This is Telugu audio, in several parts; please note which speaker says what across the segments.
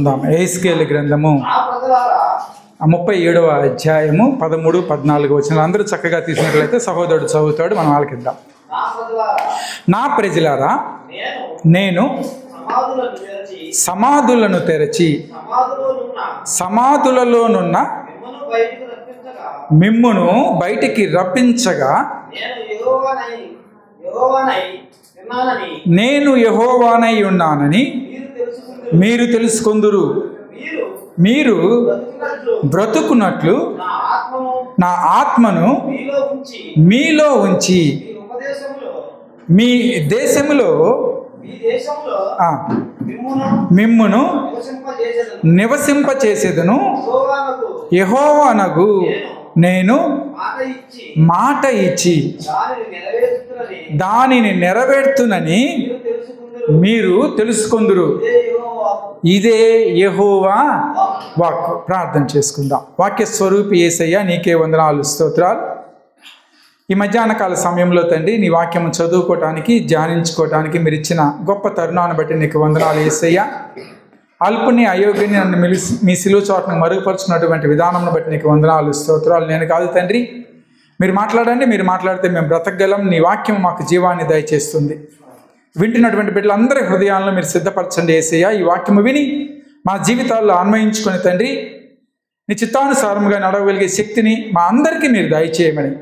Speaker 1: యెహెజ్కేలు గ్రంథము 37వ అధ్యాయము 13-14 వచనాలు అందరూ చక్కగా తీసినట్లయితే సహోదరుడు చదువుతాడు, మనం ఆలకిద్దాం. నా ప్రజలారా, నేను సమాధులను తెరచి సమాధులలోనున్న మిమ్మును బయటికి రప్పించగా నేను యెహోవానై ఉన్నానని మీరు తెలుసుకొందురు. మీరు బ్రతుకున్నట్లు నా ఆత్మను మీలో ఉంచి మీ దేశములో మిమ్మును నివసింపచేసేదను. యెహోవానగు నేను మాట ఇచ్చి దానిని నెరవేర్తునని మీరు తెలుసుకొందురు. ఇదే యెహోవా వాక్కు. ప్రార్థన చేసుకుందాం. వాక్య స్వరూపి యేసయ్య, నీకే వందనాలు, స్తోత్రాలు. ఈ మధ్యాహ్న కాల సమయంలో తండ్రి, నీ వాక్యము చదువుకోవటానికి, ధ్యానించుకోవటానికి మీరు ఇచ్చిన గొప్ప తరుణాన్ని బట్టి నీకు వందనాలు యేసయ్య. అల్పుని అయోగ్యుని నన్ను మీ సిలువ చోటను మరుగుపరుచుకున్నటువంటి విధానంను బట్టి నీకు వందనాలు, స్తోత్రాలు. నేను కాదు తండ్రి, మీరు మాట్లాడండి. మీరు మాట్లాడితే మేము బ్రతకగలం. నీ వాక్యం మాకు జీవాన్ని దయచేస్తుంది. వింటున్నటువంటి బిడ్డలందరి హృదయాలను మీరు సిద్ధపరచండి యేసయ్య. ఈ వాక్యము విని మా జీవితాల్లో అన్వయించుకొని తండ్రి, నీ చిత్తానుసారముగా నడవగలిగే శక్తిని మా అందరికీ మీరు దయచేయమని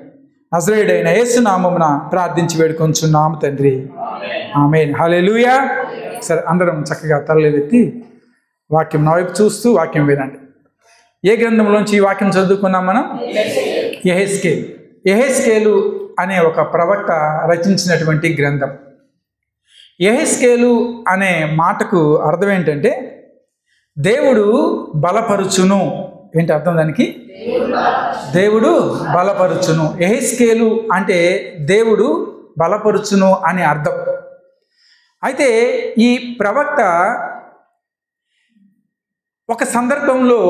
Speaker 1: నజరేయుడైన యేసు నామమున ప్రార్థించి వేడుకొంచున్నాము తండ్రి, ఆమేన్. హల్లెలూయా. సరే, అందరం చక్కగా తలెత్తి వాక్యం నా వైపు చూస్తూ వాక్యం వినండి. ఏ గ్రంథంలోంచి ఈ వాక్యం చదువుకున్నాం మనం? యెహెజ్కేలు. యెహెజ్కేలు అనే ఒక ప్రవక్త రచించినటువంటి గ్రంథం. యెహెజ్కేలు అనే మాటకు అర్థం ఏంటంటే దేవుడు బలపరుచును. ఏంటి అర్థం దానికి? దేవుడు బలపరుచును. యెహెజ్కేలు అంటే దేవుడు బలపరుచును అని అర్థం. అయితే ఈ ప్రవక్త ఒక సందర్భంలో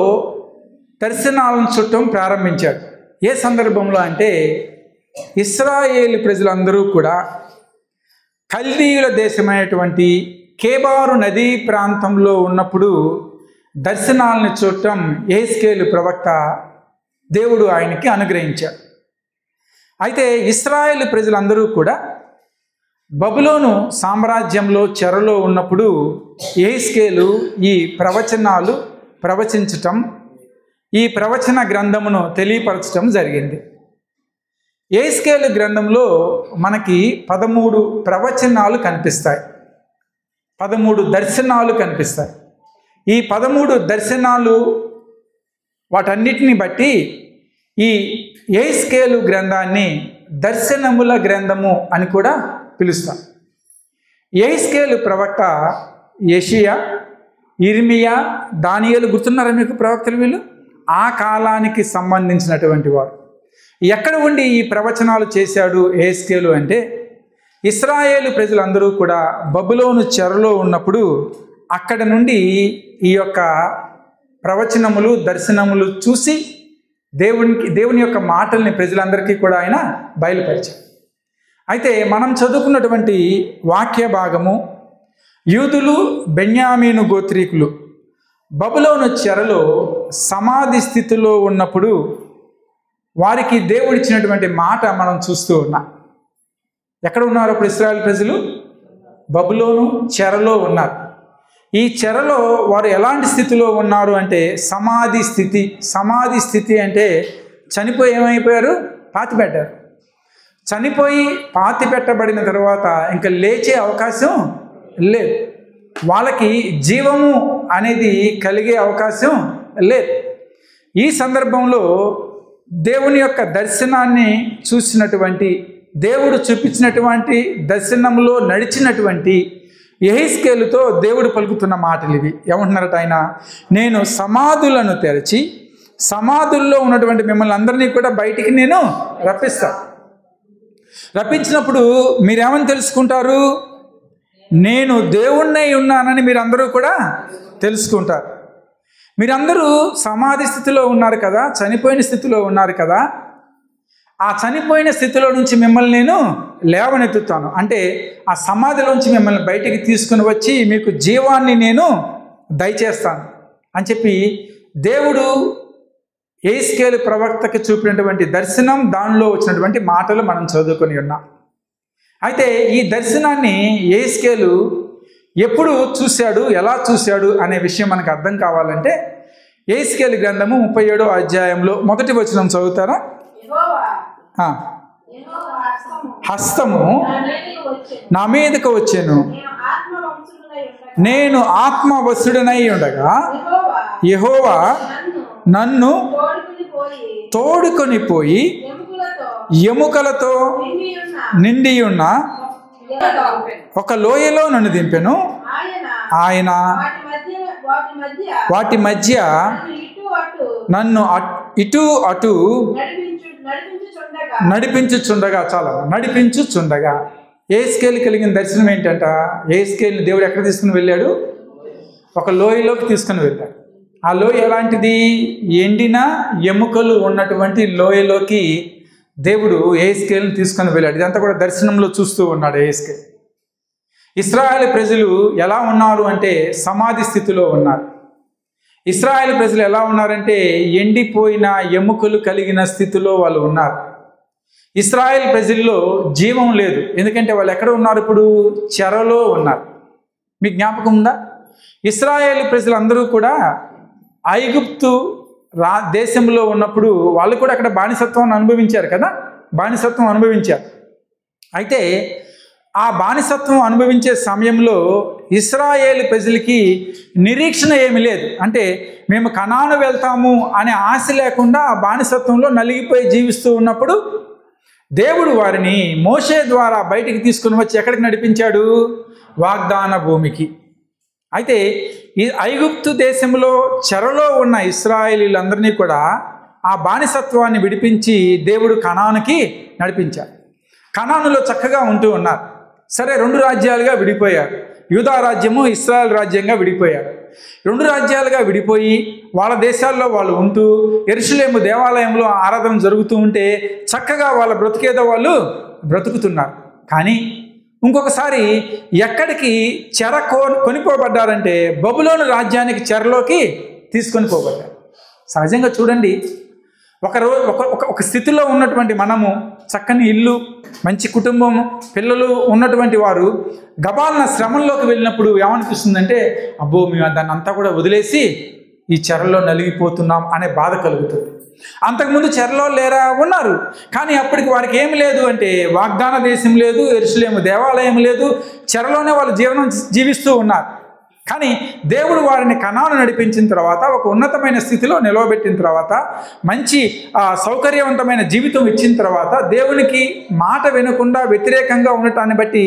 Speaker 1: దర్శనాలను చుట్టం ప్రారంభించాడు. ఏ సందర్భంలో అంటే, ఇశ్రాయేలు ప్రజలందరూ కూడా కల్దీయుల దేశమైనటువంటి కేబారు నదీ ప్రాంతంలో ఉన్నప్పుడు దర్శనాలను చూడటం యెహెజ్కేలు ప్రవక్త దేవుడు ఆయనకి అనుగ్రహించాడు. అయితే ఇశ్రాయేలు ప్రజలందరూ కూడా బబులోను సామ్రాజ్యంలో చెరలో ఉన్నప్పుడు యెహెజ్కేలు ఈ ప్రవచనాలు ప్రవచించటం, ఈ ప్రవచన గ్రంథమును తెలియపరచటం జరిగింది. యెహెజ్కేలు గ్రంథంలో మనకి 13 ప్రవచనాలు కనిపిస్తాయి, 13 దర్శనాలు కనిపిస్తాయి. ఈ 13 దర్శనాలు వాటన్నిటిని బట్టి ఈ యెహెజ్కేలు గ్రంథాన్ని దర్శనముల గ్రంథము అని కూడా పిలుస్తాం. యెహెజ్కేలు ప్రవక్త యెషయా, ఇర్మియా, దానియేలు, గుర్తున్నారా మీకు ప్రవక్తలు? వీళ్ళు ఆ కాలానికి సంబంధించినటువంటి వారు. ఎక్కడ ఉండి ఈ ప్రవచనాలు చేశాడు యెహెజ్కేలు అంటే, ఇశ్రాయేలు ప్రజలందరూ కూడా బబులోను చెరలో ఉన్నప్పుడు అక్కడ నుండి ఈ యొక్క ప్రవచనములు, దర్శనములు చూసి దేవుని యొక్క మాటల్ని ప్రజలందరికీ కూడా ఆయన బయలుపరిచారు. అయితే మనం చదువుకున్నటువంటి వాక్య భాగము, యూదులు, బెన్యామీను గోత్రీకులు బబులోను చెరలో సమాధి స్థితిలో ఉన్నప్పుడు వారికి దేవుడిచ్చినటువంటి మాట మనం చూస్తూ ఉన్నాం. ఎక్కడ ఉన్నారు అప్పుడు ఇశ్రాయేలు ప్రజలు? బబులోను చెరలో ఉన్నారు. ఈ చెరలో వారు ఎలాంటి స్థితిలో ఉన్నారు అంటే సమాధి స్థితి. సమాధి స్థితి అంటే చనిపోయి ఏమైపోయారు? పాతిపెట్టారు. చనిపోయి పాతి పెట్టబడిన తర్వాత ఇంకా లేచే అవకాశం లేదు. వాళ్ళకి జీవము అనేది కలిగే అవకాశం లేదు. ఈ సందర్భంలో దేవుని యొక్క దర్శనాన్ని చూసినటువంటి, దేవుడు చూపించినటువంటి దర్శనంలో నడిచినటువంటి యెహెజ్కేలుతో దేవుడు పలుకుతున్న మాటలు ఇవి. ఏమంటున్నారట ఆయన? నేను సమాధులను తెరచి సమాధుల్లో ఉన్నటువంటి మిమ్మల్ని అందరినీ కూడా బయటికి నేను రప్పిస్తాను. రప్పించినప్పుడు మీరేమని తెలుసుకుంటారు? నేను దేవుణ్ణై ఉన్నానని మీరందరూ కూడా తెలుసుకుంటారు. మీరందరూ సమాధి స్థితిలో ఉన్నారు కదా, చనిపోయిన స్థితిలో ఉన్నారు కదా. ఆ చనిపోయిన స్థితిలో నుంచి మిమ్మల్ని నేను లేవనెత్తుతాను. అంటే ఆ సమాధిలోంచి మిమ్మల్ని బయటికి తీసుకుని వచ్చి మీకు జీవాన్ని నేను దయచేస్తాను. అని చెప్పి దేవుడు యెహెజ్కేలు ప్రవక్తకి చూపినటువంటి దర్శనం, దానిలో వచ్చినటువంటి మాటలు మనం చదువుకొని ఉన్నాం. అయితే ఈ దర్శనాన్ని యెహెజ్కేలు ఎప్పుడు చూశాడు, ఎలా చూశాడు అనే విషయం మనకు అర్థం కావాలంటే యెహెజ్కేలు గ్రంథము 37వ అధ్యాయంలో 1వ వచనం చదువుతారా? హస్తము నా మీదకు వచ్చెను, నేను ఆత్మవశుడనై ఉండగా యెహోవా నన్ను తోడుకొని పోయి ఎముకలతో నిండి ఉన్న ఒక లోయలో నన్ను దింపెను. ఆయన వాటి మధ్య నన్ను ఇటు అటు నడిపించుచుండగా, చాలా నడిపించుచుండగా. యెహెజ్కేలు కలిగిన దర్శనం ఏంటంట? యెహెజ్కేలుని దేవుడు ఎక్కడ తీసుకుని వెళ్ళాడు? ఒక లోయలోకి తీసుకుని వెళ్ళాడు. ఆ లోయ ఎలాంటిది? ఎండిన ఎముకలు ఉన్నటువంటి లోయలోకి దేవుడు యెహెజ్కేలుని తీసుకొని వెళ్ళాడు. ఇదంతా కూడా దర్శనంలో చూస్తూ ఉన్నాడు యెహెజ్కేలు. ఇశ్రాయేలు ప్రజలు ఎలా ఉన్నారు అంటే సమాధి స్థితిలో ఉన్నారు. ఇశ్రాయేలు ప్రజలు ఎలా ఉన్నారంటే ఎండిపోయిన ఎముకలు కలిగిన స్థితిలో వాళ్ళు ఉన్నారు. ఇశ్రాయేల్ ప్రజల్లో జీవం లేదు. ఎందుకంటే వాళ్ళు ఎక్కడ ఉన్నారు? ఇప్పుడు చెరలో ఉన్నారు. మీకు జ్ఞాపకం ఉందా? ఇశ్రాయేలు ప్రజలందరూ కూడా ఐగుప్తు దేశంలో ఉన్నప్పుడు వాళ్ళు కూడా అక్కడ బానిసత్వం అనుభవించారు కదా, బానిసత్వం అనుభవించారు. అయితే ఆ బానిసత్వం అనుభవించే సమయంలో ఇశ్రాయేలు ప్రజలకి నిరీక్షణ ఏమీ లేదు. అంటే మేము కనాను వెళ్తాము అనే ఆశ లేకుండా ఆ బానిసత్వంలో నలిగిపోయి జీవిస్తూ ఉన్నప్పుడు దేవుడు వారిని మోషే ద్వారా బయటికి తీసుకుని వచ్చి ఎక్కడికి నడిపించాడు? వాగ్దాన భూమికి. అయితే ఈ ఐగుప్తు దేశంలో చెరలో ఉన్న ఇశ్రాయేలీలందరినీ కూడా ఆ బానిసత్వాన్ని విడిపించి దేవుడు కనానుకి నడిపించాడు. కనానులో చక్కగా ఉంటూ ఉన్నారు. సరే, 2 రాజ్యాలుగా విడిపోయారు. యూదా రాజ్యము, ఇశ్రాయేల్ రాజ్యంగా విడిపోయారు. 2 రాజ్యాలుగా విడిపోయి వాళ్ళ దేశాల్లో వాళ్ళు ఉంటూ యెరూషలేము దేవాలయంలో ఆరాధన జరుగుతూ ఉంటే చక్కగా వాళ్ళ బ్రతికేదో వాళ్ళు బ్రతుకుతున్నారు. కానీ ఇంకొకసారి ఎక్కడికి చెర కొనిపోబడ్డారంటే బబులోను రాజ్యానికి చెరలోకి తీసుకొని పోబడ్డారు. సహజంగా చూడండి, ఒక స్థితిలో ఉన్నటువంటి మనము, చక్కని ఇల్లు, మంచి కుటుంబం, పిల్లలు ఉన్నటువంటి వారు గబాలన శ్రమంలోకి వెళ్ళినప్పుడు ఏమనిపిస్తుందంటే అబ్బో మేము దాన్ని అంతా కూడా వదిలేసి ఈ చెరలో నలిగిపోతున్నాం అనే బాధ కలుగుతుంది. అంతకుముందు చెరలో లేరా? ఉన్నారు. కానీ అప్పటికి వారికి ఏమి లేదు అంటే వాగ్దాన దేశం లేదు, యెరూషలేము దేవాలయం లేదు, చెరలోనే వాళ్ళు జీవిస్తూ ఉన్నారు. కానీ దేవుడు వారిని కనాను నడిపించిన తర్వాత, ఒక ఉన్నతమైన స్థితిలో నిలవబెట్టిన తర్వాత, మంచి సౌకర్యవంతమైన జీవితం ఇచ్చిన తర్వాత దేవునికి మాట వినకుండా వ్యతిరేకంగా ఉండటాన్ని బట్టి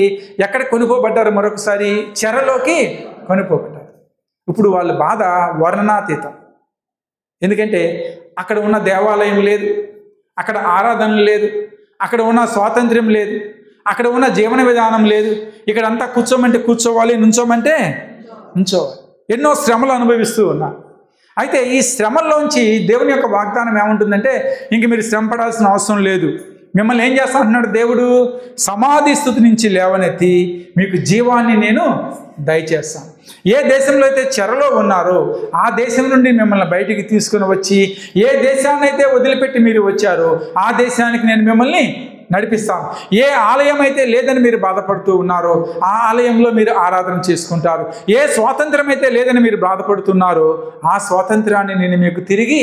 Speaker 1: ఎక్కడ కొనుక్కోబడ్డారు? మరొకసారి చెరలోకి కొనుక్కోబడ్డారు. ఇప్పుడు వాళ్ళ బాధ వర్ణనాతీతం. ఎందుకంటే అక్కడ ఉన్న దేవాలయం లేదు, అక్కడ ఆరాధన లేదు, అక్కడ ఉన్న స్వాతంత్ర్యం లేదు, అక్కడ ఉన్న జీవన విధానం లేదు. ఇక్కడంతా కూర్చోమంటే కూర్చోవాలి, నుంచోమంటే నుంచోవాలి. ఎన్నో శ్రమలు అనుభవిస్తూ ఉన్నారు. అయితే ఈ శ్రమల్లోంచి దేవుని యొక్క వాగ్దానం ఏముంటుందంటే ఇంక మీరు శ్రమ పడాల్సిన అవసరం లేదు, మిమ్మల్ని ఏం చేస్తా అంటున్నాడు దేవుడు? సమాధి స్థితి నుంచి లేవనెత్తి మీకు జీవాన్ని నేను దయచేస్తాను. ఏ దేశంలో అయితే చెరలో ఉన్నారో ఆ దేశం నుండి మిమ్మల్ని బయటికి తీసుకుని వచ్చి, ఏ దేశాన్ని అయితే వదిలిపెట్టి మీరు వచ్చారో ఆ దేశానికి నేను మిమ్మల్ని నడిపిస్తాను. ఏ ఆలయం అయితే లేదని మీరు బాధపడుతూ ఉన్నారో ఆ ఆలయంలో మీరు ఆరాధన చేసుకుంటారు. ఏ స్వాతంత్రం అయితే లేదని మీరు బాధపడుతున్నారో ఆ స్వాతంత్రాన్ని నేను మీకు తిరిగి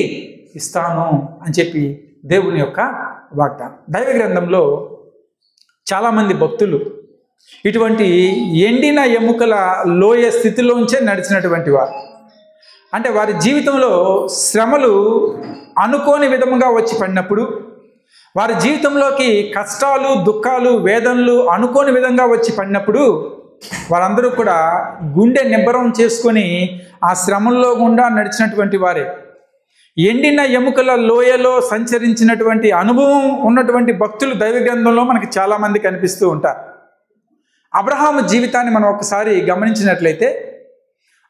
Speaker 1: ఇస్తాను అని చెప్పి దేవుని యొక్క వాగ్దానం. దైవ గ్రంథంలో చాలామంది భక్తులు ఇటువంటి ఎండిన ఎముకల లోయ స్థితిలోంచే నడిచినటువంటి వారు. అంటే వారి జీవితంలో శ్రమలు అనుకోని విధముగా వచ్చి పడినప్పుడు, వారి జీవితంలోకి కష్టాలు, దుఃఖాలు, వేదనలు అనుకోని విధంగా వచ్చి పడినప్పుడు వారందరూ కూడా గుండె నిబ్బరం చేసుకొని ఆ శ్రమల్లో గుండా నడిచినటువంటి వారే. ఎండిన ఎముకల లోయలో సంచరించినటువంటి అనుభవం ఉన్నటువంటి భక్తులు దైవ గ్రంథంలో మనకి చాలామంది కనిపిస్తూ ఉంటారు. అబ్రహాము జీవితాన్ని మనం ఒకసారి గమనించినట్లయితే,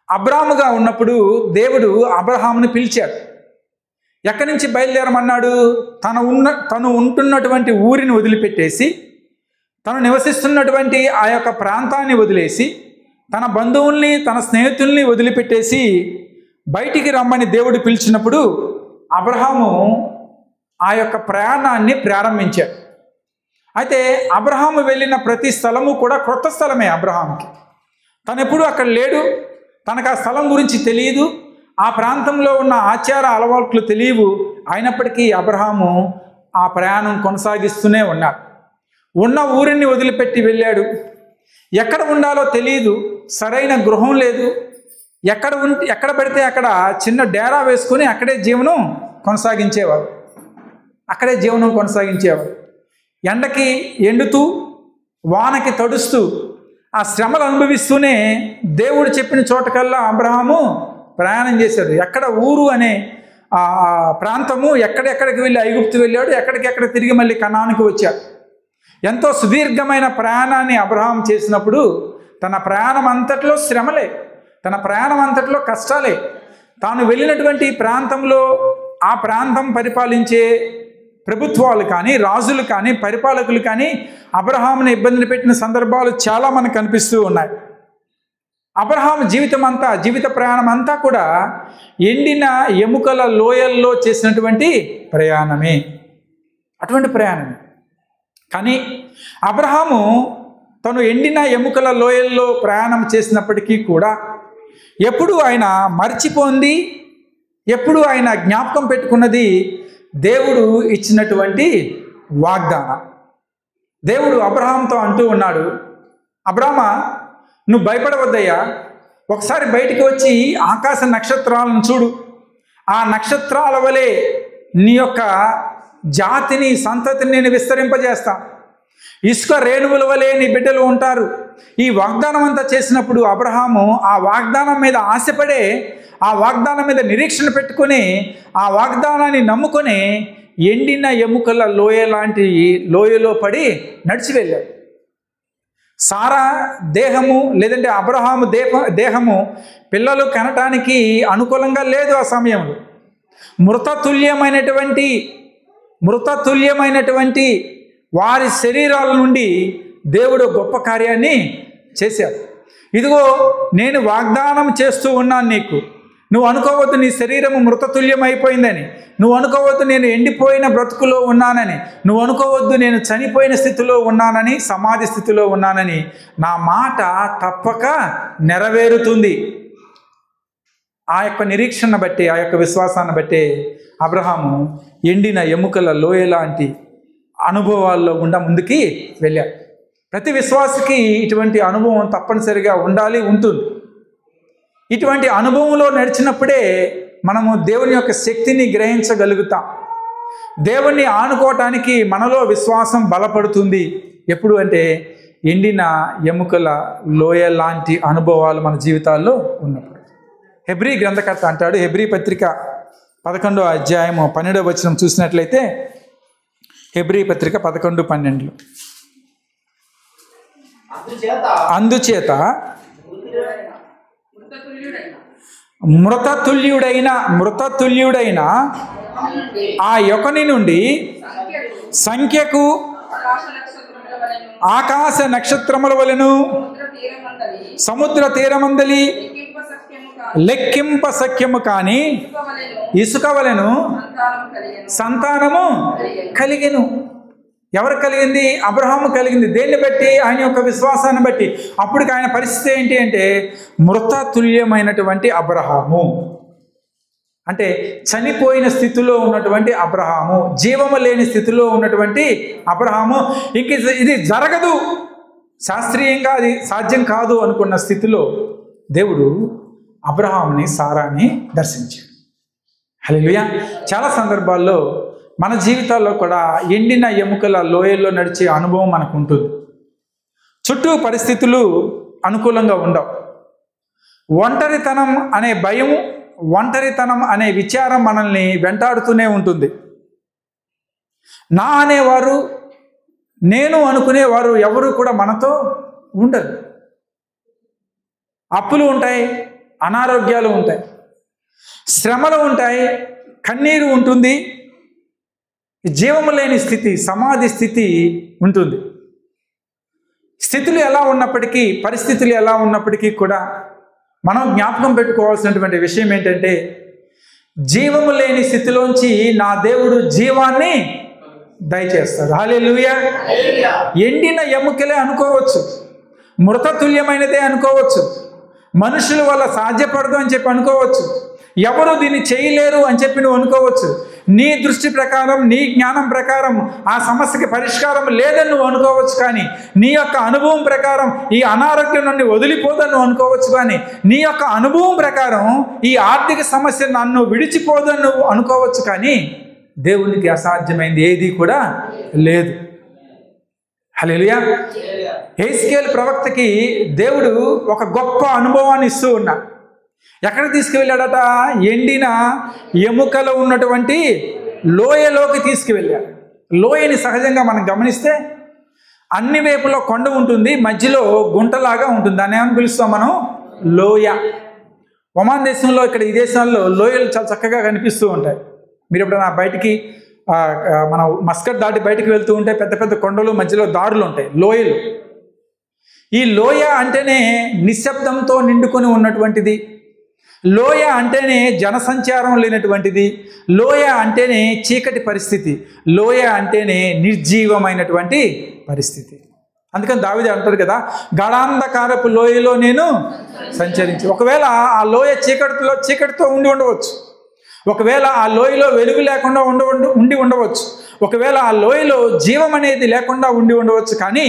Speaker 1: అబ్రాముగా ఉన్నప్పుడు దేవుడు అబ్రహాముని పిలిచాడు. ఎక్కడి నుంచి బయలుదేరమన్నాడు? తను ఉంటున్నటువంటి ఊరిని వదిలిపెట్టేసి, తను నివసిస్తున్నటువంటి ఆ యొక్క ప్రాంతాన్ని వదిలేసి, తన బంధువుల్ని, తన స్నేహితుల్ని వదిలిపెట్టేసి బయటికి రమ్మని దేవుడు పిలిచినప్పుడు అబ్రహాము ఆ యొక్క ప్రయాణాన్ని ప్రారంభించాడు. అయితే అబ్రహాము వెళ్ళిన ప్రతి స్థలము కూడా క్రొత్త స్థలమే అబ్రహాంకి. తను ఎప్పుడు అక్కడ లేడు, తనకు ఆ స్థలం గురించి తెలియదు, ఆ ప్రాంతంలో ఉన్న ఆచార అలవాట్లు తెలియవు. అయినప్పటికీ అబ్రహాము ఆ ప్రయాణం కొనసాగిస్తూనే ఉన్నాడు. ఉన్న ఊరిని వదిలిపెట్టి వెళ్ళాడు. ఎక్కడ ఉండాలో తెలియదు, సరైన గృహం లేదు, ఎక్కడ పెడితే అక్కడ చిన్న డేరా వేసుకొని అక్కడే జీవనం కొనసాగించేవారు. ఎండకి ఎండుతూ వానకి తడుస్తూ ఆ శ్రమలు అనుభవిస్తూనే దేవుడు చెప్పిన చోటకల్లా అబ్రహాము ప్రయాణం చేశాడు. ఎక్కడ ఊరు అనే ప్రాంతము, ఎక్కడెక్కడికి వెళ్ళి ఐగుప్తు వెళ్ళాడు, ఎక్కడికెక్కడ తిరిగి మళ్ళీ కనానుకి వచ్చాడు. ఎంతో సుదీర్ఘమైన ప్రయాణాన్ని అబ్రహాం చేసినప్పుడు తన ప్రయాణం అంతట్లో శ్రమలే, తన ప్రయాణం అంతట్లో కష్టాలే. తాను వెళ్ళినటువంటి ప్రాంతంలో ఆ ప్రాంతం పరిపాలించే ప్రభుత్వాలు కానీ, రాజులు కానీ, పరిపాలకులు కానీ అబ్రహాముని ఇబ్బందిని పెట్టిన సందర్భాలు చాలా మనకు కనిపిస్తూ ఉన్నాయి. అబ్రహాము జీవిత ప్రయాణం అంతా కూడా ఎండిన ఎముకల లోయల్లో చేసినటువంటి ప్రయాణమే, అటువంటి ప్రయాణమే. కానీ అబ్రహాము తను ఎండిన ఎముకల లోయల్లో ప్రయాణం చేసినప్పటికీ కూడా ఎప్పుడు ఆయన మర్చిపోంది, ఎప్పుడు ఆయన జ్ఞాపకం పెట్టుకున్నది దేవుడు ఇచ్చినటువంటి వాగ్దానం. దేవుడు అబ్రహాంతో అంటూ ఉన్నాడు, అబ్రహామా, నువ్వు భయపడవద్దయ్యా, ఒకసారి బయటికి వచ్చి ఆకాశ నక్షత్రాలను చూడు. ఆ నక్షత్రాల వలె నీ యొక్క జాతిని, సంతతిని నేను విస్తరింపజేస్తా. ఇసుక రేణువుల వలె నీ బిడ్డలు ఉంటారు. ఈ వాగ్దానం అంతా చేసినప్పుడు అబ్రహాము ఆ వాగ్దానం మీద ఆశపడే, ఆ వాగ్దానం మీద నిరీక్షణ పెట్టుకొని, ఆ వాగ్దానాన్ని నమ్ముకొని ఎండిన ఎముకల లోయ లాంటి లోయలో పడి నడిచి వెళ్ళాడు. సారా దేహము, లేదంటే అబ్రహాము దేహము పిల్లలు కనటానికి అనుకూలంగా లేదు. ఆ సమయంలో మృతతుల్యమైనటువంటి వారి శరీరాల నుండి దేవుడు గొప్ప కార్యాన్ని చేశాడు. ఇదిగో నేను వాగ్దానం చేస్తూ ఉన్నాను నీకు, నువ్వు అనుకోవద్దు నీ శరీరము మృతతుల్యం అయిపోయిందని, నువ్వు అనుకోవద్దు నేను ఎండిపోయిన బ్రతుకులో ఉన్నానని, నువ్వు అనుకోవద్దు నేను చనిపోయిన స్థితిలో ఉన్నానని, సమాధి స్థితిలో ఉన్నానని. నా మాట తప్పక నెరవేరుతుంది. ఆ యొక్క నిరీక్షణ బట్టి, ఆ యొక్క విశ్వాసాన్ని బట్టి అబ్రహాము ఎండిన ఎముకల లోయ లాంటి అనుభవాల్లో గుండా ముందుకి వెళ్ళాడు. ప్రతి విశ్వాసికి ఇటువంటి అనుభవం తప్పనిసరిగా ఉండాలి, ఉంటుంది. ఇటువంటి అనుభవంలో నడిచినప్పుడే మనము దేవుని యొక్క శక్తిని గ్రహించగలుగుతాం. దేవుణ్ణి ఆనుకోవటానికి మనలో విశ్వాసం బలపడుతుంది. ఎప్పుడు అంటే ఎండిన ఎముకల లోయ లాంటి అనుభవాలు మన జీవితాల్లో ఉన్నప్పుడు. హెబ్రీ గ్రంథకర్త అంటాడు, హెబ్రీ పత్రిక 11వ అధ్యాయము 12వ వచనం చూసినట్లయితే, హెబ్రీ పత్రిక 11:12, అందుచేత మృతతుల్యుడైన ఆ యొకని నుండి సంఖ్యకు ఆకాశ నక్షత్రముల వలెను సముద్ర తీరమందలి లెక్కింప సఖ్యము కాని ఇసుక వలెను సంతానము కలిగెను. ఎవరు కలిగింది? అబ్రహాము కలిగింది. దేన్ని బట్టి? ఆయన యొక్క విశ్వాసాన్ని బట్టి. అప్పటికి ఆయన పరిస్థితి ఏంటి అంటే మృతతుల్యమైనటువంటి అబ్రహాము, అంటే చనిపోయిన స్థితిలో ఉన్నటువంటి అబ్రహాము, జీవము లేని స్థితిలో ఉన్నటువంటి అబ్రహాము. ఇంక ఇది జరగదు, శాస్త్రీయంగా అది సాధ్యం కాదు అనుకున్న స్థితిలో దేవుడు అబ్రహాముని, సారాని దర్శించాడు. హల్లెలూయా. చాలా సందర్భాల్లో మన జీవితాల్లో కూడా ఎండిన ఎముకల లోయల్లో నడిచే అనుభవం మనకు ఉంటుంది. చుట్టూ పరిస్థితులు అనుకూలంగా ఉండవు. ఒంటరితనం అనే భయం, ఒంటరితనం అనే విచారం మనల్ని వెంటాడుతూనే ఉంటుంది. నా అనేవారు, నేను అనుకునేవారు ఎవరు కూడా మనతో ఉండరు. అప్పులు ఉంటాయి, అనారోగ్యాలు ఉంటాయి, శ్రమలు ఉంటాయి, కన్నీరు ఉంటుంది, జీవము లేని స్థితి, సమాధి స్థితి ఉంటుంది. స్థితులు ఎలా ఉన్నప్పటికీ, పరిస్థితులు ఎలా ఉన్నప్పటికీ కూడా మనం జ్ఞాపకం పెట్టుకోవాల్సినటువంటి విషయం ఏంటంటే, జీవము లేని స్థితిలోంచి నా దేవుడు జీవాన్ని దయచేస్తాడు. హల్లెలూయా. ఎండిన ఎముకలే అనుకోవచ్చు, మృతతుల్యమైనదే అనుకోవచ్చు, మనుషుల వల్ల సాధ్యపడదు అని చెప్పి అనుకోవచ్చు, ఎవరు దీన్ని చేయలేరు అని చెప్పి నువ్వు అనుకోవచ్చు. నీ దృష్టి ప్రకారం, నీ జ్ఞానం ప్రకారం ఆ సమస్యకి పరిష్కారం లేదని నువ్వు అనుకోవచ్చు. కానీ నీ యొక్క అనుభవం ప్రకారం ఈ అనారోగ్యం నన్ను వదిలిపోదని నువ్వు అనుకోవచ్చు. కానీ నీ యొక్క అనుభవం ప్రకారం ఈ ఆర్థిక సమస్య నన్ను విడిచిపోదని నువ్వు అనుకోవచ్చు. కానీ దేవునికి అసాధ్యమైంది ఏది కూడా లేదు. హల్లెలూయా. యెహెజ్కేలు ప్రవక్తకి దేవుడు ఒక గొప్ప అనుభవాన్ని ఇస్తూ ఉన్నాడు. ఎక్కడికి తీసుకువెళ్ళాడట? ఎండిన ఎముకలు ఉన్నటువంటి లోయలోకి తీసుకువెళ్ళాడు. లోయని సహజంగా మనం గమనిస్తే అన్ని వైపులో కొండ ఉంటుంది, మధ్యలో గుంటలాగా ఉంటుంది. దాన్ని ఏమని పిలుస్తాం మనం? లోయ. ఒమాన్ దేశంలో, ఇక్కడ ఈ దేశాల్లో లోయలు చాలా చక్కగా కనిపిస్తూ ఉంటాయి. మీరు ఎప్పుడైనా బయటికి మనం మస్కట్ దాటి బయటికి వెళ్తూ ఉంటే పెద్ద పెద్ద కొండలు, మధ్యలో దారులు ఉంటాయి, లోయలు. ఈ లోయ అంటేనే నిశ్శబ్దంతో నిండుకొని ఉన్నటువంటిది. లోయ అంటేనే జనసంచారం లేనటువంటిది. లోయ అంటేనే చీకటి పరిస్థితి. లోయ అంటేనే నిర్జీవమైనటువంటి పరిస్థితి. అందుకని దావీదు అంటారు కదా, గాఢాంధకారపు లోయలో నేను సంచరించి. ఒకవేళ ఆ లోయ చీకటితో ఉండి ఉండవచ్చు, ఒకవేళ ఆ లోయలో వెలుగు లేకుండా ఉండి ఉండవచ్చు, ఒకవేళ ఆ లోయలో జీవం అనేది లేకుండా ఉండి ఉండవచ్చు. కానీ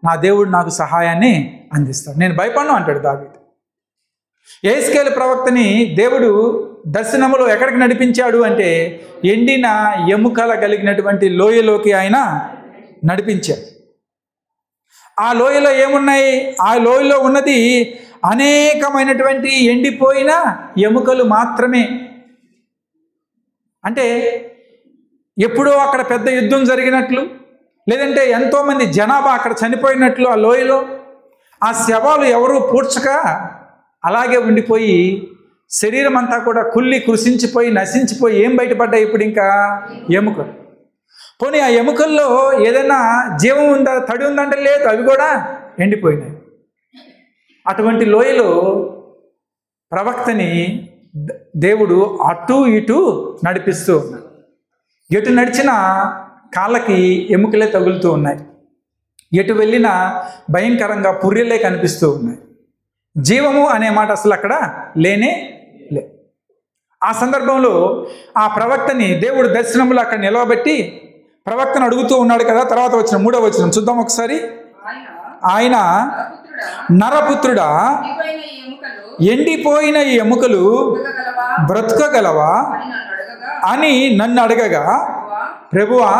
Speaker 1: నా దేవుడు నాకు సహాయాన్ని అందిస్తాడు, నేను భయపడను అంటాడు దావీదు. యెహెజ్కేలు ప్రవక్తని దేవుడు దర్శనములో ఎక్కడికి నడిపించాడు అంటే, ఎండిన ఎముకల కలిగినటువంటి లోయలోకి ఆయన నడిపించాడు. ఆ లోయలో ఏమున్నాయి? ఆ లోయలో ఉన్నది అనేకమైనటువంటి ఎండిపోయిన ఎముకలు మాత్రమే. అంటే ఎప్పుడో అక్కడ పెద్ద యుద్ధం జరిగినట్లు, లేదంటే ఎంతోమంది జనాభా అక్కడ చనిపోయినట్లు ఆ లోయలో ఆ శవాలు ఎవరూ పూడ్చక అలాగే ఉండిపోయి శరీరం అంతా కూడా కుళ్ళి కృషించిపోయి నశించిపోయి ఏం బయటపడ్డాయి ఇప్పుడు? ఇంకా ఎముకలు. పోనీ ఆ ఎముకల్లో ఏదైనా జీవం ఉందా, తడి ఉందంటే లేదు, అవి కూడా ఎండిపోయినాయి. అటువంటి లోయలో ప్రవక్తని దేవుడు అటు ఇటు నడిపిస్తూ ఉన్నాడు. ఎటు నడిచినా కాళ్ళకి ఎముకలే తగులుతూ ఉన్నాయి, ఎటు వెళ్ళినా భయంకరంగా పుర్రెలే కనిపిస్తూ ఉన్నాయి. జీవము అనే మాట అసలు అక్కడ లేనే లే. ఆ సందర్భంలో ఆ ప్రవక్తని దేవుడు దర్శనములు అక్కడ నిలవబెట్టి ప్రవక్తను అడుగుతూ ఉన్నాడు కదా. తర్వాత వచ్చిన 3వ వచనం చూద్దాం ఒకసారి. ఆయన, నరపుత్రుడా, ఎండిపోయిన ఈ ఎముకలు బ్రతకగలవా అని నన్ను అడగగా, ప్రభువా,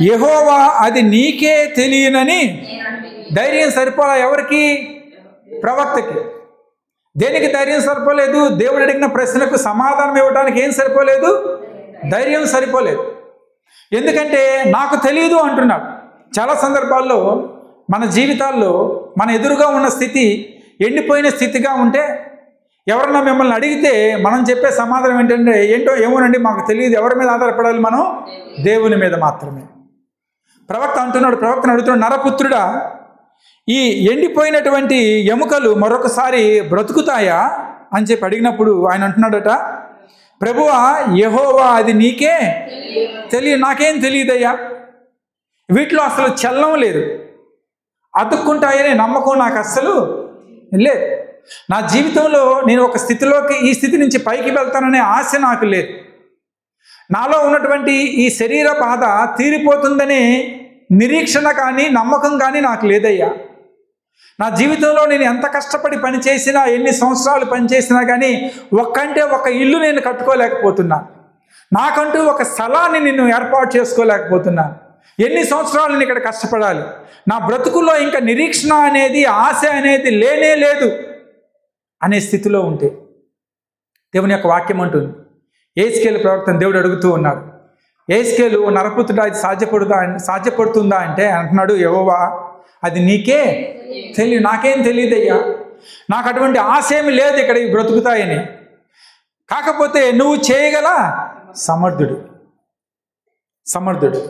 Speaker 1: యెహోవా అది నీకే తెలియనని. ధైర్యం సరిపోలా ఎవరికి? ప్రవక్తకి. దేనికి ధైర్యం సరిపోలేదు? దేవుడు అడిగిన ప్రశ్నకు సమాధానం ఇవ్వడానికి ఏం సరిపోలేదు? ధైర్యం సరిపోలేదు. ఎందుకంటే నాకు తెలియదు అంటున్నాడు. చాలా సందర్భాల్లో మన జీవితాల్లో మన ఎదురుగా ఉన్న స్థితి ఎండిపోయిన స్థితిగా ఉంటే ఎవరన్నా మిమ్మల్ని అడిగితే మనం చెప్పే సమాధానం ఏంటంటే, ఏంటో ఏమోనండి మాకు తెలియదు. ఎవరి మీద ఆధారపడాలి మనం? దేవుని మీద మాత్రమే. ప్రవక్త అంటున్నాడు, ప్రవక్తను అడుగుతున్నాడు, నరపుత్రుడా, ఈ ఎండిపోయినటువంటి ఎముకలు మరొకసారి బ్రతుకుతాయా అని చెప్పి అడిగినప్పుడు ఆయన అంటున్నాడట, ప్రభువా, యెహోవా అది నీకే తెలియదు, నాకేం తెలియదయ్యా. వీటిలో అసలు చలనం లేదు, అతుక్కుంటాయనే నమ్మకం నాకు అస్సలు లేదు. నా జీవితంలో నేను ఒక స్థితిలోకి, ఈ స్థితి నుంచి పైకి వెళ్తాననే ఆశ నాకు లేదు. నాలో ఉన్నటువంటి ఈ శరీర బాధ తీరిపోతుందనే నిరీక్షణ కానీ నమ్మకం కానీ నాకు లేదయ్యా. నా జీవితంలో నేను ఎంత కష్టపడి పనిచేసినా, ఎన్ని సంవత్సరాలు పనిచేసినా కానీ ఒక్కంటే ఒక ఇల్లు నేను కట్టుకోలేకపోతున్నా. నాకంటూ ఒక స్థలాన్ని నేను ఏర్పాటు చేసుకోలేకపోతున్నా. ఎన్ని సంవత్సరాలు నేను ఇక్కడ కష్టపడాలి? నా బ్రతుకుల్లో ఇంకా నిరీక్షణ అనేది, ఆశ అనేది లేనే లేదు అనే స్థితిలో ఉంటే దేవుని యొక్క వాక్యం అంటుంది, యెహెజ్కేలు ప్రవక్తను దేవుడు అడుగుతూ ఉన్నాడు, యెహెజ్కేలు, నరపుత్రుడా ఇది సాధ్యపడుతుందా అంటే అంటున్నాడు, యెహోవా అది నీకే తెలియదు, నాకేం తెలియదయ్యా. నాకు అటువంటి ఆశ ఏమి లేదు ఇక్కడ ఇవి బ్రతుకుతాయని. కాకపోతే నువ్వు చేయగల సమర్థుడు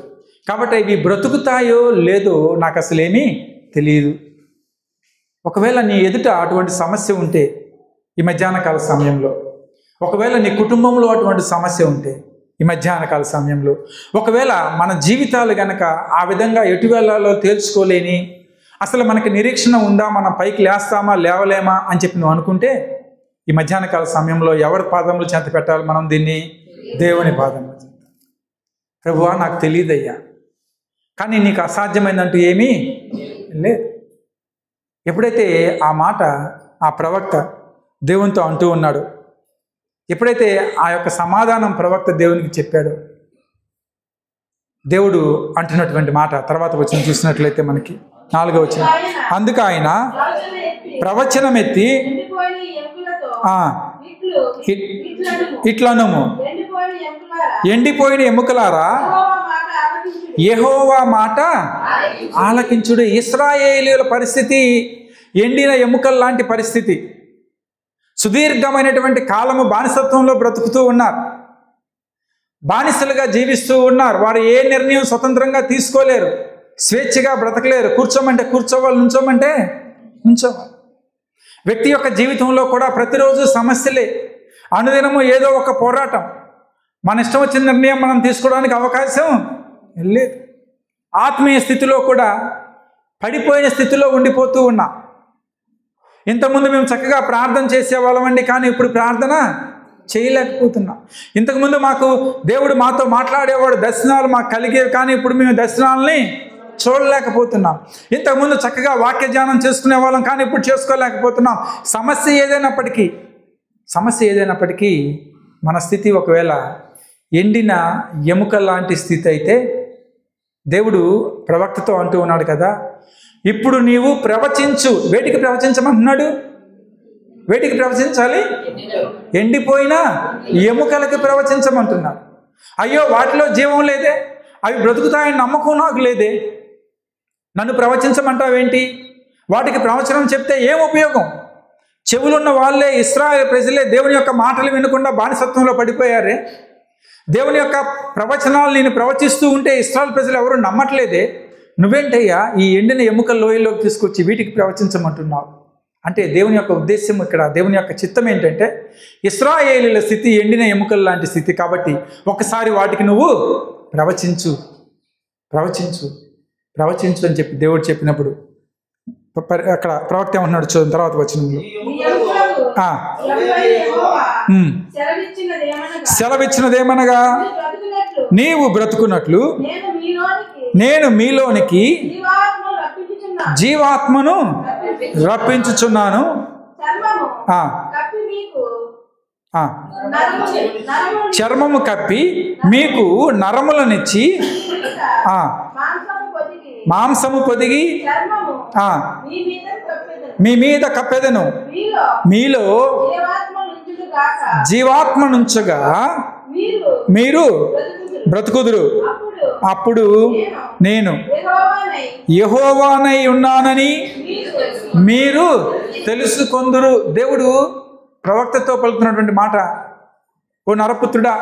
Speaker 1: కాబట్టి ఇవి బ్రతుకుతాయో లేదో నాకు అసలేమీ తెలియదు. ఒకవేళ నీ ఎదుట అటువంటి సమస్య ఉంటే ఈ మధ్యాహ్న కాల సమయంలో, ఒకవేళ నీ కుటుంబంలో అటువంటి సమస్య ఉంటే ఈ మధ్యాహ్న కాల సమయంలో, ఒకవేళ మన జీవితాలు గనక ఆ విధంగా ఎటు వెళ్ళాలో తేల్చుకోలేని, అసలు మనకి నిరీక్షణ ఉందా, మనం పైకి లేస్తామా లేవలేమా అని చెప్పి నువ్వు అనుకుంటే ఈ మధ్యాహ్న కాల సమయంలో ఎవరి పాదములు చెంత పెట్టాలి మనం దీన్ని? దేవుని పాదములు చెంత. ప్రభువా నాకు తెలియదయ్యా, కానీ నీకు అసాధ్యమైందంటూ ఏమీ లేదు. ఎప్పుడైతే ఆ మాట ఆ ప్రవక్త దేవునితో అంటూ ఉన్నాడు, ఎప్పుడైతే ఆ యొక్క సమాధానం ప్రవక్త దేవునికి చెప్పాడో, దేవుడు అంటున్నటువంటి మాట తర్వాత వచ్చిన చూసినట్లయితే మనకి 4వ వచనం, అందుకు ఆయన ప్రవచనం ఎత్తి ఇట్లనుము, ఎండిపోయిన ఎముకలారా యెహోవా మాట ఆలకించుడు. ఇశ్రాయేలీయుల పరిస్థితి ఎండిన ఎముకల లాంటి పరిస్థితి. సుదీర్ఘమైనటువంటి కాలము బానిసత్వంలో బ్రతుకుతూ ఉన్నారు, బానిసలుగా జీవిస్తూ ఉన్నారు. వారు ఏ నిర్ణయం స్వతంత్రంగా తీసుకోలేరు, స్వేచ్ఛగా బ్రతకలేరు. కూర్చోమంటే కూర్చోవాలి, నుంచోమంటే నుంచోవాలి. వ్యక్తి యొక్క జీవితంలో కూడా ప్రతిరోజు సమస్యలే, అనుదినము ఏదో ఒక పోరాటం. మన ఇష్టం వచ్చిన నిర్ణయం మనం తీసుకోవడానికి అవకాశం లేదు. ఆత్మీయ స్థితిలో కూడా పడిపోయిన స్థితిలో ఉండిపోతూ ఉన్నా. ఇంతకుముందు మేము చక్కగా ప్రార్థన చేసేవాళ్ళమండి, కానీ ఇప్పుడు ప్రార్థన చేయలేకపోతున్నాం. ఇంతకుముందు మాకు దేవుడు మాతో మాట్లాడేవాడు, దర్శనాలు మాకు కలిగేవి, కానీ ఇప్పుడు మేము దర్శనాలని చూడలేకపోతున్నాం. ఇంతకుముందు చక్కగా వాక్య ధ్యానం చేసుకునే వాళ్ళం, కానీ ఇప్పుడు చేసుకోలేకపోతున్నాం. సమస్య ఏదైనప్పటికీ మన స్థితి ఒకవేళ ఎండిన ఎముక లాంటి స్థితి అయితే, దేవుడు ప్రవక్తతో అంటూ ఉన్నాడు కదా, ఇప్పుడు నీవు ప్రవచించు. వేటికి ప్రవచించమంటున్నాడు? వేటికి ప్రవచించాలి? ఎండిపోయిన ఎముకలకి ప్రవచించమంటున్నాడు. అయ్యో వాటిలో జీవం లేదే, అవి బ్రతుకుతాయని నమ్మకం నాకు లేదే, నన్ను ప్రవచించమంటావేంటి? వాటికి ప్రవచనం చెప్తే ఏం ఉపయోగం? చెవులున్న వాళ్ళే, ఇశ్రాయేలు ప్రజలే దేవుని యొక్క మాటలు వినకుండా బానిసత్వంలో పడిపోయారే. దేవుని యొక్క ప్రవచనాలు నేను ప్రవచిస్తూ ఉంటే ఇశ్రాయేలు ప్రజలు ఎవరు నమ్మట్లేదే. నువ్వేంటయ్యా ఈ ఎండిన ఎముకల లోయలోకి తీసుకొచ్చి వీటికి ప్రవచించమంటున్నావు అంటే దేవుని యొక్క ఉద్దేశం ఇక్కడ, దేవుని యొక్క చిత్తం ఏంటంటే, ఇశ్రాయేలీల స్థితి ఎండిన ఎముకల లాంటి స్థితి కాబట్టి ఒకసారి వాటికి నువ్వు ప్రవచించు అని చెప్పి దేవుడు చెప్పినప్పుడు అక్కడ ప్రవక్త ఏమంటున్నాడు చూడండి తర్వాత వచనంలో, సెలవిచ్చినదేమనగా నీవు బ్రతుకున్నట్లు నేను మీలోనికి జీవాత్మను రప్పించుచున్నాను. చర్మము కప్పి మీకు నరములనిచ్చి మాంసము పొదిగి మీ మీద కప్పెదను. మీలో జీవాత్మనుంచగా మీరు బ్రతుకుదురు. అప్పుడు నేను యెహోవానై ఉన్నానని మీరు తెలుసుకొందురు. దేవుడు ప్రవక్తతో పలుకుతున్నటువంటి మాట, ఓ నరపుత్రుడా,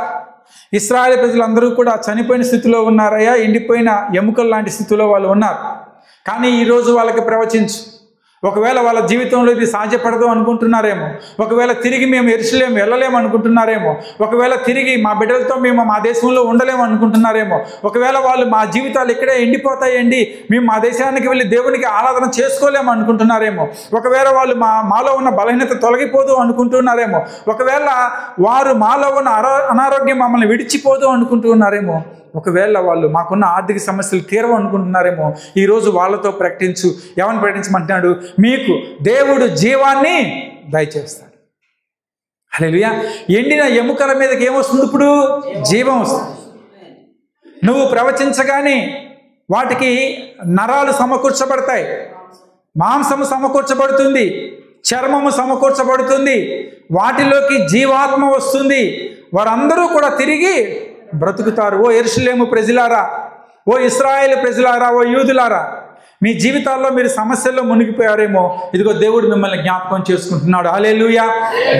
Speaker 1: ఇశ్రాయేలు ప్రజలందరూ కూడా చనిపోయిన స్థితిలో ఉన్నారయ్యా, ఎండిపోయిన ఎముకల లాంటి స్థితిలో వాళ్ళు ఉన్నారు. కానీ ఈరోజు వాళ్ళకి ప్రవచించు. ఒకవేళ వాళ్ళ జీవితంలో ఇది సాధ్యపడదు అనుకుంటున్నారేమో, ఒకవేళ తిరిగి మేము యెరూషలేము వెళ్ళలేము అనుకుంటున్నారేమో, ఒకవేళ తిరిగి మా బిడ్డలతో మేము మా దేశంలో ఉండలేము అనుకుంటున్నారేమో, ఒకవేళ వాళ్ళు మా జీవితాలు ఇక్కడే ఎండిపోతాయండి, మేము మా దేశానికి వెళ్ళి దేవునికి ఆరాధన చేసుకోలేము అనుకుంటున్నారేమో, ఒకవేళ వాళ్ళు మాలో ఉన్న బలహీనత తొలగిపోదు అనుకుంటున్నారేమో, ఒకవేళ వారు మాలో ఉన్న అనారోగ్యం మమ్మల్ని విడిచిపోదు అనుకుంటున్నారేమో, ఒకవేళ వాళ్ళు మాకున్న ఆర్థిక సమస్యలు తీరవు అనుకుంటున్నారేమో, ఈరోజు వాళ్ళతో ప్రకటించు. ఏమని ప్రకటించమంటున్నాడు? మీకు దేవుడు జీవాన్ని దయచేస్తాడు. హల్లెలూయా. ఎండిన ఎముకల మీదకి ఏమొస్తుంది? ఇప్పుడు జీవం వస్తుంది. నువ్వు ప్రవచించగానే వాటికి నరాలు సమకూర్చబడతాయి, మాంసము సమకూర్చబడుతుంది, చర్మము సమకూర్చబడుతుంది, వాటిలోకి జీవాత్మ వస్తుంది. వారందరూ కూడా తిరిగి బ్రతుకుతారు. ఓ యెరూషలేము ప్రజలారా, ఓ ఇశ్రాయేలు ప్రజలారా, ఓ యూదులారా, మీ జీవితాల్లో మీరు సమస్యల్లో మునిగిపోయారేమో, ఇదిగో దేవుడు మిమ్మల్ని జ్ఞాపకం చేసుకుంటున్నాడు. హల్లెలూయా.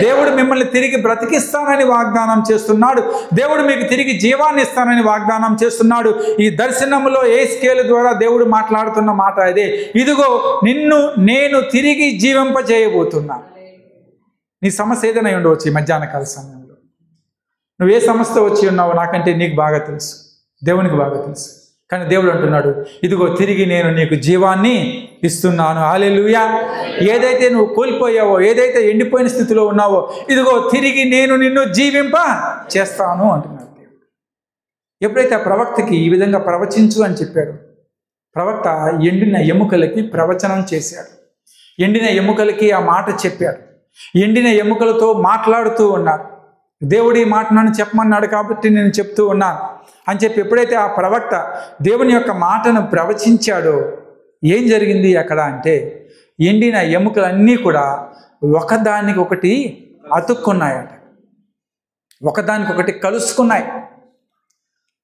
Speaker 1: దేవుడు మిమ్మల్ని తిరిగి బ్రతికిస్తానని వాగ్దానం చేస్తున్నాడు. దేవుడు మీకు తిరిగి జీవాన్ని ఇస్తానని వాగ్దానం చేస్తున్నాడు. ఈ దర్శనంలో యెహెజ్కేలు ద్వారా దేవుడు మాట్లాడుతున్న మాట అదే. ఇదిగో నిన్ను నేను తిరిగి జీవింపజేయబోతున్నా. నీ సమస్య ఏదైనా ఉండవచ్చు ఈ మధ్యాహ్న కాల సమయంలో. నువ్వు ఏ సమస్య వచ్చి ఉన్నావో నాకంటే నీకు బాగా తెలుసు, దేవునికి బాగా తెలుసు. కానీ దేవుడు అంటున్నాడు, ఇదిగో తిరిగి నేను నీకు జీవాన్ని ఇస్తున్నాను. హల్లెలూయా. ఏదైతే నువ్వు కోల్పోయావో, ఏదైతే ఎండిపోయిన స్థితిలో ఉన్నావో, ఇదిగో తిరిగి నేను నిన్ను జీవింప చేస్తాను అంటున్నాడు దేవుడు. ఎప్పుడైతే ఆ ప్రవక్తకి ఈ విధంగా ప్రవచించు అని చెప్పాడు, ప్రవక్త ఎండిన ఎముకలకి ప్రవచనం చేశాడు. ఎండిన ఎముకలకి ఆ మాట చెప్పాడు. ఎండిన ఎముకలతో మాట్లాడుతూ ఉన్నాడు. దేవుడి మాట నన్ను చెప్పమన్నాడు కాబట్టి నేను చెప్తూ ఉన్నాను అని చెప్పి ఎప్పుడైతే ఆ ప్రవక్త దేవుని యొక్క మాటను ప్రవచించాడో ఏం జరిగింది అక్కడ అంటే, ఎండిన ఎముకలన్నీ కూడా ఒకదానికొకటి అతుక్కున్నాయట, ఒకదానికొకటి కలుసుకున్నాయి.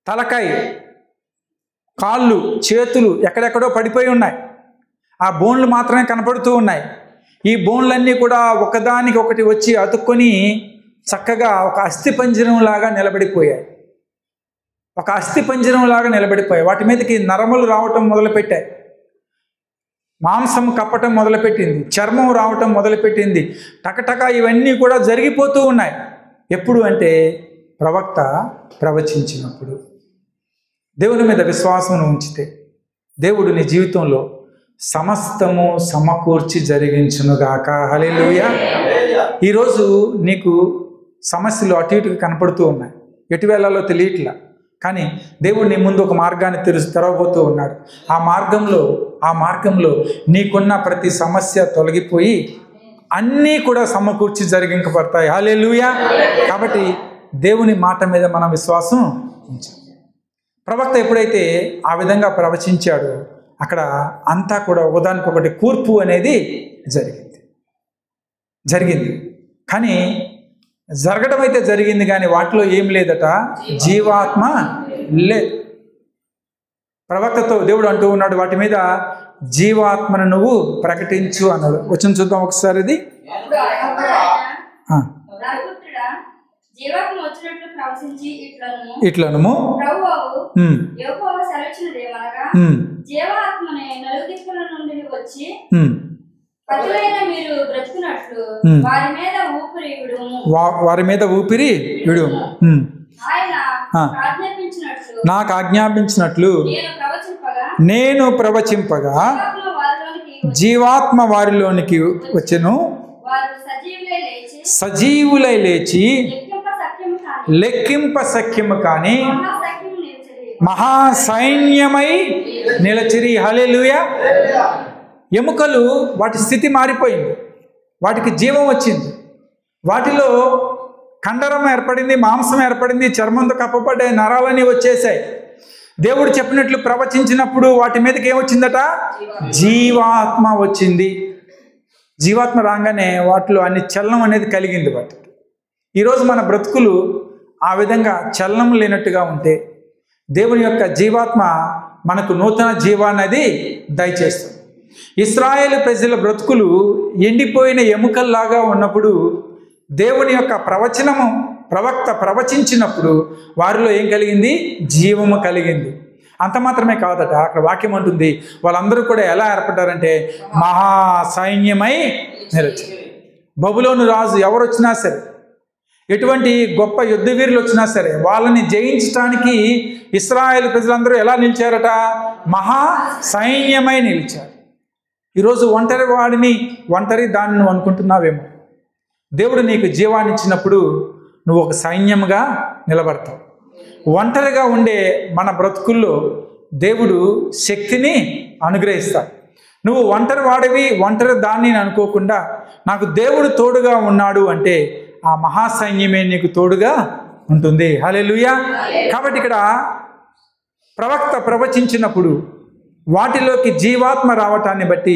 Speaker 1: తలకాయ, కాళ్ళు, చేతులు ఎక్కడెక్కడో పడిపోయి ఉన్నాయి. ఆ బోన్లు మాత్రమే కనపడుతూ ఉన్నాయి. ఈ బోన్లన్నీ కూడా ఒకదానికొకటి వచ్చి అతుక్కొని చక్కగా ఒక అస్థిపంజరంలాగా నిలబడిపోయాయి. ఒక అస్థిపంజరంలాగా నిలబడిపోయాయి. వాటి మీదకి నరములు రావటం మొదలుపెట్టాయి, మాంసం కప్పటం మొదలుపెట్టింది, చర్మం రావటం మొదలుపెట్టింది. టకటక ఇవన్నీ కూడా జరిగిపోతూ ఉన్నాయి. ఎప్పుడు అంటే ప్రవక్త ప్రవచించినప్పుడు. దేవుని మీద విశ్వాసం ఉంచితే దేవుడు నీ జీవితంలో సమస్తము సమకూర్చి జరిగించునుగాక. హల్లెలూయా. ఈరోజు నీకు సమస్యలు అటు ఇటుగా కనపడుతూ ఉన్నాయి, ఎటు వెళ్ళాలో తెలియట్లా. కానీ దేవుడు నీ ముందు ఒక మార్గాన్ని తెరవబోతూ ఉన్నాడు. ఆ మార్గంలో నీకున్న ప్రతి సమస్య తొలగిపోయి అన్నీ కూడా సమకూర్చి జరిగింపబడతాయి. హల్లెలూయా. కాబట్టి దేవుని మాట మీద మనం విశ్వాసం ఉంచాలి. ప్రవక్త ఎప్పుడైతే ఆ విధంగా ప్రవచించాడో అక్కడ అంతా కూడా ఒకదానికొకటి కూర్పు అనేది జరిగింది. కానీ జరగడం అయితే జరిగింది, కానీ వాటిలో ఏం లేదట, జీవాత్మ లేదు. ప్రవక్తతో దేవుడు అంటూ ఉన్నాడు, వాటి మీద జీవాత్మను నువ్వు ప్రకటించు అన్నాడు. వచ్చి చూద్దాం ఒకసారి ఇది. ఇట్లనము వారి మీద ఊపిరి విడు, నాకు ఆజ్ఞాపించినట్లు నేను ప్రవచింపగా జీవాత్మ వారిలోనికి వచ్చెను, సజీవులై లేచి లెక్కింప సఖ్యము కాని మహాసైన్యమై నిలచిరి. హల్లెలూయా. ఎముకలు వాటి స్థితి మారిపోయింది, వాటికి జీవం వచ్చింది. వాటిలో కండరం ఏర్పడింది, మాంసం ఏర్పడింది, చర్మంతో కప్పబడ్డ నరాలన్నీ వచ్చేసాయి. దేవుడు చెప్పినట్లు ప్రవచించినప్పుడు వాటి మీదకి ఏమొచ్చిందట, జీవాత్మ వచ్చింది. జీవాత్మ రాగానే వాటిలో అన్ని చలనం అనేది కలిగింది. వాటికి ఈరోజు మన బ్రతుకులు ఆ విధంగా చలనం లేనట్టుగా ఉంటే దేవుని యొక్క జీవాత్మ మనకు నూతన జీవాన్ని దయచేస్తుంది. ఇశ్రాయేలు ప్రజల బ్రతుకులు ఎండిపోయిన ఎముకల్లాగా ఉన్నప్పుడు దేవుని యొక్క ప్రవక్త ప్రవచించినప్పుడు వారిలో ఏం కలిగింది, జీవము కలిగింది. అంత మాత్రమే కాదట, అక్కడ వాక్యం అంటుంది, వాళ్ళందరూ కూడా ఎలా ఏర్పడ్డారంటే మహాసైన్యమై నిలిచి. బబులోను రాజు ఎవరు వచ్చినా సరే, ఎటువంటి గొప్ప యుద్ధ వీరులు వచ్చినా సరే, వాళ్ళని జయించడానికి ఇశ్రాయేలు ప్రజలందరూ ఎలా నిలిచారట, మహా సైన్యమై నిలిచారు. ఈరోజు ఒంటరి దాన్ని నువ్వు అనుకుంటున్నావేమో. దేవుడు నీకు జీవాన్ని ఇచ్చినప్పుడు నువ్వు ఒక సైన్యంగా నిలబడతావు. ఒంటరిగా ఉండే మన బ్రతుకుల్లో దేవుడు శక్తిని అనుగ్రహిస్తాడు. నువ్వు ఒంటరి దాన్ని అనుకోకుండా నాకు దేవుడు తోడుగా ఉన్నాడు అంటే ఆ మహాసైన్యమే నీకు తోడుగా ఉంటుంది. హల్లెలూయా. కాబట్టి ఇక్కడ ప్రవక్త ప్రవచించినప్పుడు వాటిలోకి జీవాత్మ రావటాన్ని బట్టి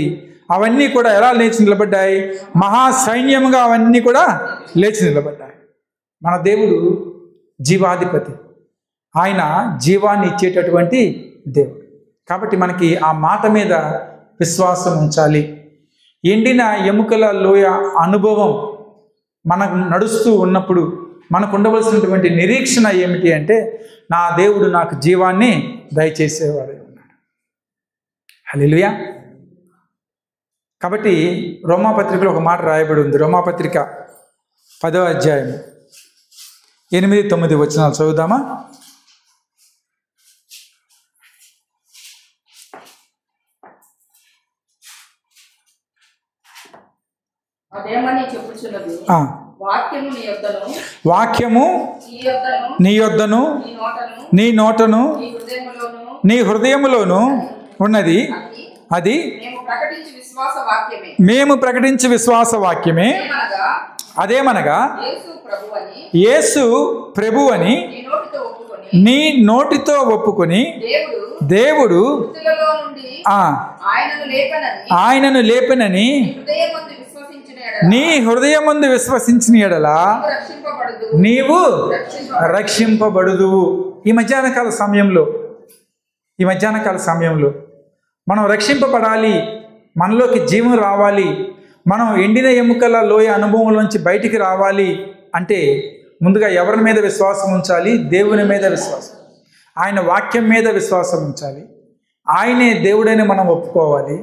Speaker 1: అవన్నీ కూడా ఎలా లేచి నిలబడ్డాయి, మహాసైన్యముగా అవన్నీ కూడా లేచి నిలబడ్డాయి. మన దేవుడు జీవాధిపతి, ఆయన జీవాన్ని ఇచ్చేటటువంటి దేవుడు. కాబట్టి మనకి ఆ మాట మీద విశ్వాసం ఉంచాలి. ఎండిన ఎముకల లోయ అనుభవం మనకు నడుస్తూ ఉన్నప్పుడు మనకు ఉండవలసినటువంటి నిరీక్షణ ఏమిటి అంటే, నా దేవుడు నాకు జీవాన్ని దయచేసేవాడు ఉన్నాడు. హల్లెలూయా. కాబట్టి రోమాపత్రికలో ఒక మాట రాయబడి ఉంది. రోమాపత్రిక 10వ అధ్యాయం 8-9 వచనాలు చదువుదామా? వాక్యము నీ యొద్దను నీ నోటను నీ హృదయములోను ఉన్నది, అది మేము ప్రకటించు విశ్వాస వాక్యమే. అదేమనగా యేసు ప్రభువని నీ నోటితో ఒప్పుకొని దేవుడు ఆయనను లేపనని నీ హృదయమందు విశ్వసించిన యెడల నీవు రక్షింపబడుదువు. ఈ మధ్యాహ్నకాల సమయంలో మనం రక్షింపబడాలి, మనలోకి జీవం రావాలి, మనం ఎండిన ఎముకల లోయ అనుభవంలోంచి బయటికి రావాలి అంటే ముందుగా ఎవరి మీద విశ్వాసం ఉంచాలి? దేవుని మీద విశ్వాసం, ఆయన వాక్యం మీద విశ్వాసం ఉంచాలి. ఆయనే దేవుడని మనం ఒప్పుకోవాలి.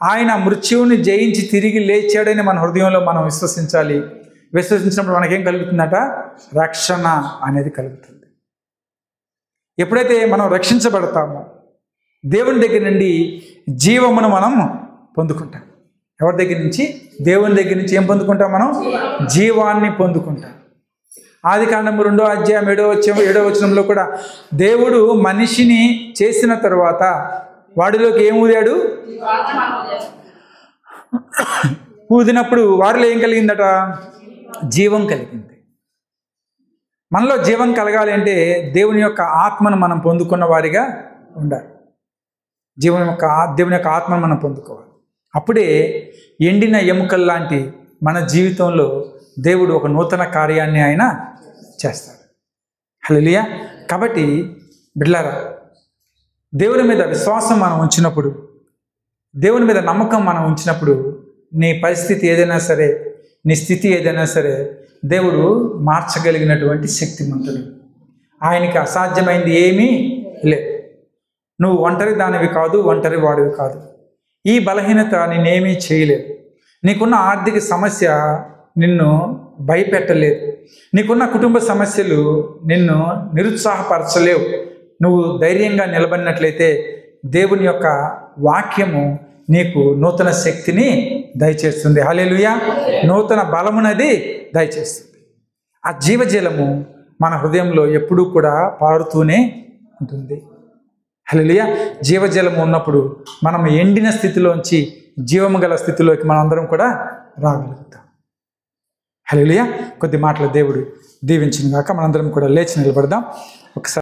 Speaker 1: ఆయన మృత్యువుని జయించి తిరిగి లేచాడని మన హృదయంలో మనం విశ్వసించాలి. విశ్వసించినప్పుడు మనకేం కలుగుతుందట? రక్షణ అనేది కలుగుతుంది. ఎప్పుడైతే మనం రక్షించబడతామో దేవుని దగ్గర నుండి జీవమును మనం పొందుకుంటాం. ఎవరి దగ్గర నుంచి? దేవుని దగ్గర నుంచి ఏం పొందుకుంటాం? మనం జీవాన్ని పొందుకుంటాం. ఆదికాండము 2వ అధ్యాయం 7వ వచనంలో కూడా దేవుడు మనిషిని చేసిన తరువాత వాడిలోకి ఏం ఊదాడు? ఊదినప్పుడు వారిలో ఏం కలిగిందట? జీవం కలిగింది. మనలో జీవం కలగాలి అంటే దేవుని యొక్క ఆత్మను మనం పొందుకున్న వారిగా ఉండాలి. దేవుని యొక్క ఆత్మను మనం పొందుకోవాలి. అప్పుడే ఎండిన ఎముకల్లాంటి మన జీవితంలో దేవుడు ఒక నూతన కార్యాన్ని ఆయన చేస్తాడు. హల్లెలూయా. కాబట్టి బిడ్డలారా, దేవుని మీద విశ్వాసం మనం ఉంచినప్పుడు, దేవుని మీద నమ్మకం మనం ఉంచినప్పుడు, నీ పరిస్థితి ఏదైనా సరే, నీ స్థితి ఏదైనా సరే దేవుడు మార్చగలిగినటువంటి శక్తిమంతుడు. ఆయనకి అసాధ్యమైంది ఏమీ లేదు. నువ్వు ఒంటరి దానివి కాదు, ఒంటరి వాడివి కాదు. ఈ బలహీనత నేనేమీ చేయలేదు. నీకున్న ఆర్థిక సమస్య నిన్ను భయపెట్టలేదు. నీకున్న కుటుంబ సమస్యలు నిన్ను నిరుత్సాహపరచలేవు. నువ్వు ధైర్యంగా నిలబడినట్లయితే దేవుని యొక్క వాక్యము నీకు నూతన శక్తిని దయచేస్తుంది. హల్లెలూయా. నూతన బలమునది దయచేస్తుంది. ఆ జీవజలము మన హృదయంలో ఎప్పుడూ కూడా పారుతూనే ఉంటుంది. హల్లెలూయా. జీవజలము ఉన్నప్పుడు మనం ఎండిన స్థితిలోంచి జీవము గల స్థితిలోకి మనందరం కూడా రాగలుగుతాం. హల్లెలూయా. కొద్ది మాటలు దేవుడు దీవించిన గాక. మనందరం కూడా లేచి నిలబడదాం. ఒకసారి